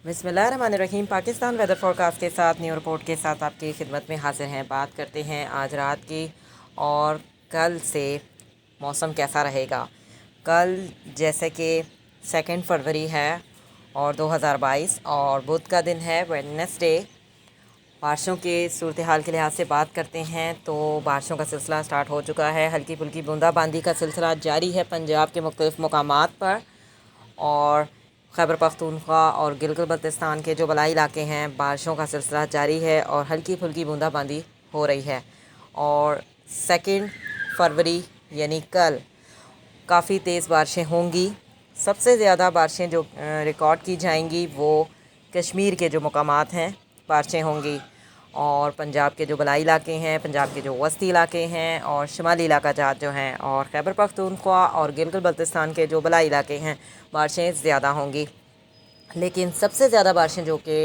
बिस्मिल्लाहिर्रहमानिर्रहीम। Pakistan weather forecast के साथ न्यू रिपोर्ट के साथ आपकी खिदमत में हाजिर हैं। बात करते हैं आज रात की और कल से मौसम कैसा रहेगा। कल जैसे कि 2 फरवरी है और 2022 और बुध का दिन है वेडनेसडे। बारिशों के सूरत हाल के लिहाज से बात करते हैं तो बारिशों का सिलसिला स्टार्ट हो चुका है। हल्की फुल्की बूंदाबांदी का सिलसिला जारी है पंजाब के मुख्तलिफ़ मकामात पर और खैबर पख्तूनख्वा और गिलगित बल्तिस्तान के जो बलाई इलाके हैं बारिशों का सिलसिला जारी है और हल्की फुल्की बूंदाबांदी हो रही है। और 2 फरवरी यानी कल काफ़ी तेज़ बारिशें होंगी। सबसे ज़्यादा बारिशें जो रिकॉर्ड की जाएंगी वो कश्मीर के जो मकामात हैं बारिशें होंगी और पंजाब के जो बलाई इलाके हैं, पंजाब के जो वस्ती इलाके हैं और शुमाली इलाका जात जो हैं और खैबर पख्तूनख्वा और गिलगित बल्तिस्तान के जो बलाई इलाके हैं बारिशें ज़्यादा होंगी। लेकिन सबसे ज़्यादा बारिशें जो कि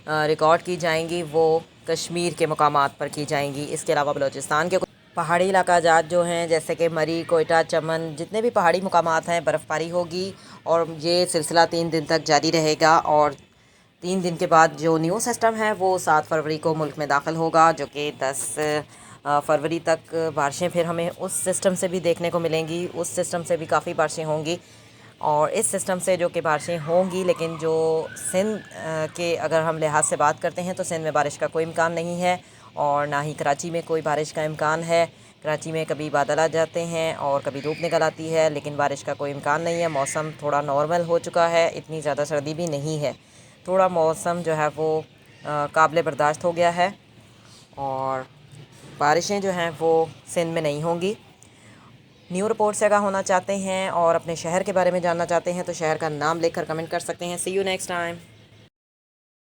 रिकॉर्ड की जाएंगी वो कश्मीर के मकामात पर की जाएंगी। इसके अलावा बलूचिस्तान के पहाड़ी इलाका जात जो हैं जैसे कि मरी, कोयटा, चमन, जितने भी पहाड़ी मकामात हैं बर्फ़बारी होगी और ये सिलसिला 3 दिन तक जारी रहेगा। और 3 दिन के बाद जो न्यू सिस्टम है वो 7 फरवरी को मुल्क में दाखिल होगा, जो कि 10 फरवरी तक बारिशें फिर हमें उस सिस्टम से भी देखने को मिलेंगी। उस सिस्टम से भी काफ़ी बारिशें होंगी और इस सिस्टम से जो कि बारिशें होंगी, लेकिन जो सिंध के अगर हम लिहाज से बात करते हैं तो सिंध में बारिश का कोई इम्कान नहीं है और ना ही कराची में कोई बारिश का इम्कान है। कराची में कभी बादल आ जाते हैं और कभी धूप निकल आती है, लेकिन बारिश का कोई इम्कान नहीं है। मौसम थोड़ा नॉर्मल हो चुका है, इतनी ज़्यादा सर्दी भी नहीं है, थोड़ा मौसम जो है वो काबिल बर्दाश्त हो गया है और बारिशें जो हैं वो सिंध में नहीं होंगी। न्यू रिपोर्ट से आगाह होना चाहते हैं और अपने शहर के बारे में जानना चाहते हैं तो शहर का नाम लिखकर कमेंट कर सकते हैं। सी यू नेक्स्ट टाइम।